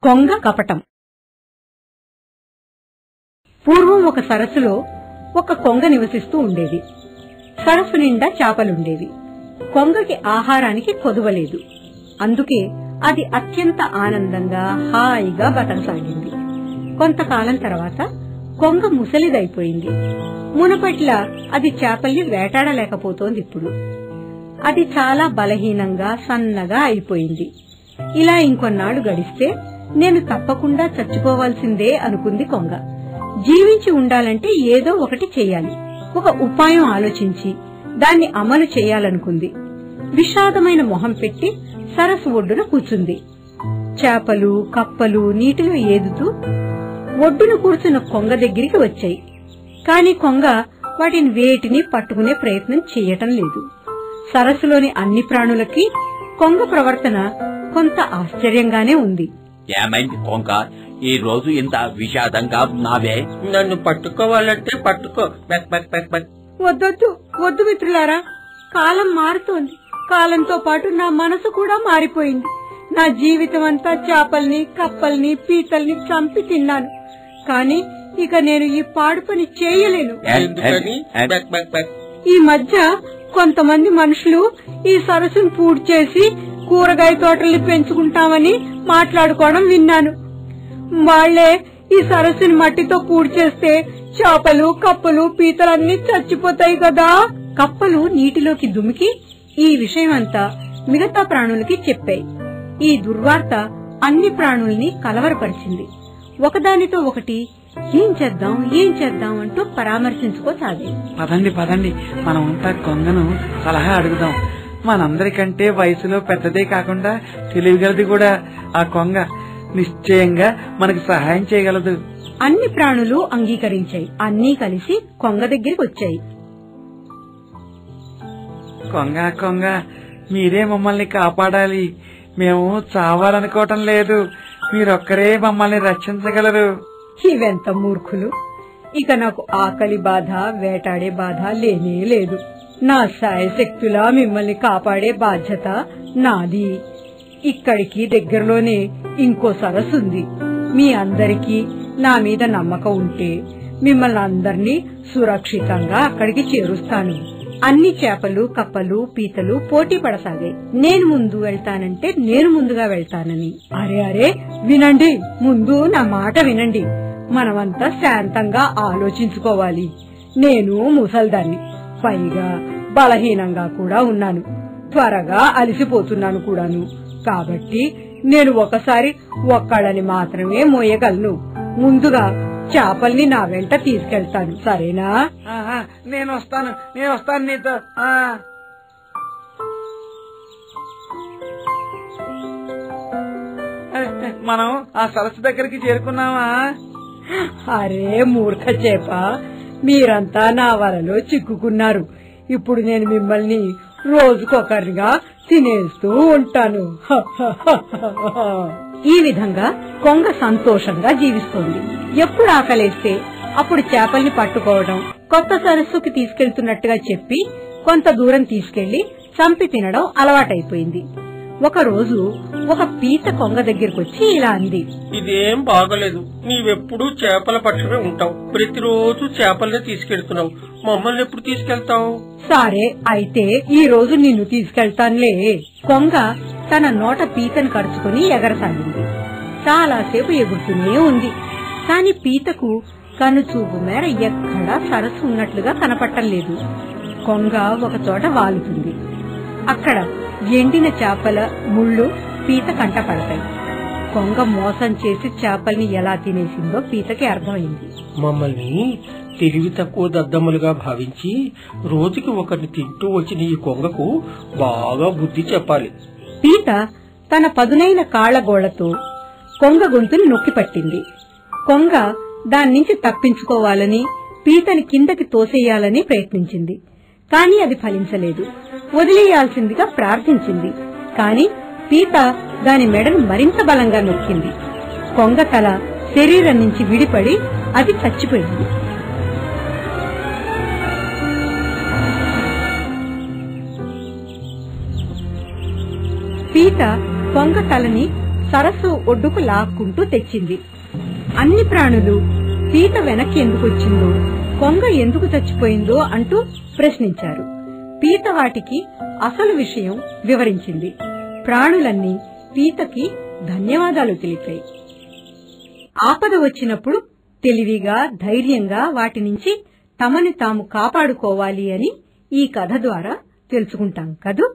కొంగ కపటం. పూర్వం ఒక సరస్సులో ఒక కొంగ నివసిస్తూ ఉండేది. సరస్సు నిండా చేపలుండేవి. కొంగకి ఆహారానికి కొదువలేదు. అందుకే అది అత్యంత ఆనందంగా హాయిగా బతకసాగింది. కొంతకాలం తర్వాత కొంగ ముసలిదైపోయింది. మునపట్ల అది చేపల్ని వేటాడలేకపోతోంది. ఇప్పుడు అది చాలా బలహీనంగా సన్నగా అయిపోయింది. ఇలా ఇంకొన్నాళ్లు గడిస్తే నేను తప్పకుండా చచ్చిపోవాల్సిందే అనుకుంది కొంగ. జీవించి ఉండాలంటే ఏదో ఒకటి చెయ్యాలి. ఒక ఉపాయం ఆలోచించి దాన్ని అమలు చేయాలనుకుంది. విషాదమైన మొహం పెట్టి సరస్సు ఒడ్డున కూర్చుంది. చేపలు కప్పలు నీటిలో ఏదుతూ ఒడ్డున కూర్చున్న కొంగ దగ్గరికి వచ్చాయి. కాని కొంగ వాటిని వేటిని పట్టుకునే ప్రయత్నం చెయ్యటం లేదు. సరస్సులోని అన్ని ప్రాణులకి కొంగ ప్రవర్తన కొంత ఆశ్చర్యంగానే ఉంది. ఏమైంది కొంగ, ఈ రోజు ఇంత విషాదంగా ఉన్నావే? నన్ను పట్టుకోవాలంటే పట్టుకో. వద్దొద్దు, వద్దు మిత్రులారా. కాలం మారుతోంది. కాలంతో పాటు నా మనసు కూడా మారిపోయింది. నా జీవితం అంతా చేపల్ని కప్పల్ని పీతల్ని చంపి తిన్నాను. కాని ఇక నేను ఈ పాడు పని చేయలేను. ఈ మధ్య కొంతమంది మనుషులు ఈ సరస్సును పూర్తి చేసి కూరగాయ తోటల్ని పెంచుకుంటామని మాట్లాడుకోవడం విన్నాను. వాళ్లే ఈ సరస్సుని మట్టితో పూర్తి చేస్తే చేపలు కప్పలు పీతలన్నీ చచ్చిపోతాయి కదా. కప్పలు నీటిలోకి దుమికి ఈ విషయమంతా మిగతా ప్రాణులకి చెప్పాయి. ఈ దుర్వార్త అన్ని ప్రాణుల్ని కలవరపరిచింది. ఒకదానితో ఒకటి ఏం చేద్దాం అంటూ పరామర్శించుకోసాగి. పదండి పదండి, మనమంతా కొంగను సలహా అడుగుదాం. మనందరికంటే వయసులో పెద్దదే కాకుండా తెలివిగలది కూడా ఆ కొంగ. నిశ్చయంగా మనకు సహాయం చేయగలదు. అన్ని ప్రాణులు అంగీకరించాయి. అన్నీ కలిసి కొంగ దగ్గరికి వచ్చాయి. కొంగ మీరే మమ్మల్ని కాపాడాలి. మేము చావాలనుకోవటం లేదు. మీరొక్కరే మమ్మల్ని రక్షించగలరు. ఇవెంత మూర్ఖులు. ఇక నాకు ఆకలి బాధ వేటాడే బాధ లేనే లేదు. నా శాయశక్తులా మిమ్మల్ని కాపాడే బాధ్యత నాది. ఇక్కడికి దగ్గరలోనే ఇంకో సరస్సు ఉంది. మీ అందరికీ నా మీద నమ్మకం ఉంటే మిమ్మల్ని అందరినీ సురక్షితంగా అక్కడికి చేరుస్తాను. అన్ని చేపలు కప్పలు పీతలు పోటీ పడసాగాయి. నేను ముందు వెళ్తానంటే నేను ముందుగా వెళ్తానని. అరే వినండి, ముందు నా మాట వినండి. మనమంతా శాంతంగా ఆలోచించుకోవాలి. నేను ముసల్దాన్ని, పైగా బలహీనంగా కూడా ఉన్నాను. త్వరగా అలసిపోతున్నాను కూడాను. కాబట్టి నేను ఒకసారి ఒక్కళ్ళని మాత్రమే మోయగలను. ముందుగా చేపల్ని నా వెంట తీసుకెళ్తాను, సరేనా? నేను వస్తాను నీతో. మనం ఆ సరస్సు దగ్గరికి చేరుకున్నావా? అరే మూర్ఖ చేప, మీరంతా నా వలలో చిక్కుకున్నారు. ఇప్పుడు నేను మిమ్మల్ని రోజుకొకరిగా తినేస్తూ ఉంటాను. ఈ విధంగా కొంగ సంతోషంగా జీవిస్తోంది. ఎప్పుడు ఆకలేస్తే అప్పుడు చేపల్ని పట్టుకోవడం, కొత్త సరస్సుకి తీసుకెళ్తున్నట్టుగా చెప్పి కొంత దూరం తీసుకెళ్లి చంపి తినడం అలవాటైపోయింది. ఒకరోజు ఒక పీత కొంగ దగ్గరకొచ్చి ఇలా అంది. ఇదేం బాగలేదు. నీవెప్పుడు చేపల పట్టుకుని ఉంటావు. ప్రతిరోజు చేపల్ని తీసుకెళ్తున్నావు. మమ్మల్ని ఎప్పుడు తీసుకెళ్తావు? సరే అయితే ఈ రోజు నిన్ను తీసుకెళ్తానులే. కొంగ తన నోట పీతను కరుచుకుని ఎగరసాగింది. చాలాసేపు ఎగురుతూనే ఉంది. కాని పీతకు కనుచూపు మేర ఎక్కడా సరస్సు ఉన్నట్లుగా కనపట్టలేదు. కొంగ ఒక చోట వాలుతుంది. అక్కడ ఎండిన చేపల ముళ్ళు పీత కంట పడతాయి. కొంగ మోసం చేసి చేపల్ని ఎలా తినేసిందో పీతకి అర్థమైంది. మమ్మల్ని తెలివి తక్కువ దద్దమ్మలుగా భావించి రోజుకి ఒకరిని తింటూ వచ్చిన ఈ కొంగకు బాగా బుద్ధి చెప్పాలి. పీత తన పదునైన కాళ్లగోళ్లతో కొంగ గొంతుని నొక్కిపట్టింది. కొంగ దాన్నించి తప్పించుకోవాలని పీతని కిందకి తోసేయాలని ప్రయత్నించింది. కాని అది ఫలించలేదు. వదిలేయాల్సిందిగా ప్రార్థించింది. కాని పీత దాని మెడను మరింత బలంగా నొక్కింది. కొంగ తల శరీరం నుంచి విడిపడి అది చచ్చిపోయింది. పీత కొంగ తలని సరస్సు ఒడ్డుకు లాక్కుంటూ తెచ్చింది. అన్ని ప్రాణులు పీత వెనక్కి ఎందుకొచ్చిందో, కొంగ ఎందుకు చచ్చిపోయిందో అంటూ ప్రశ్నించారు. పీత వాటికి అసలు విషయం వివరించింది. ప్రాణులన్నీ పీతకి ధన్యవాదాలు తెలిపాయి. ఆపద వచ్చినప్పుడు తెలివిగా, ధైర్యంగా వాటి నుంచి తమని తాము కాపాడుకోవాలి అని ఈ కథ ద్వారా తెలుసుకుంటాం కదూ.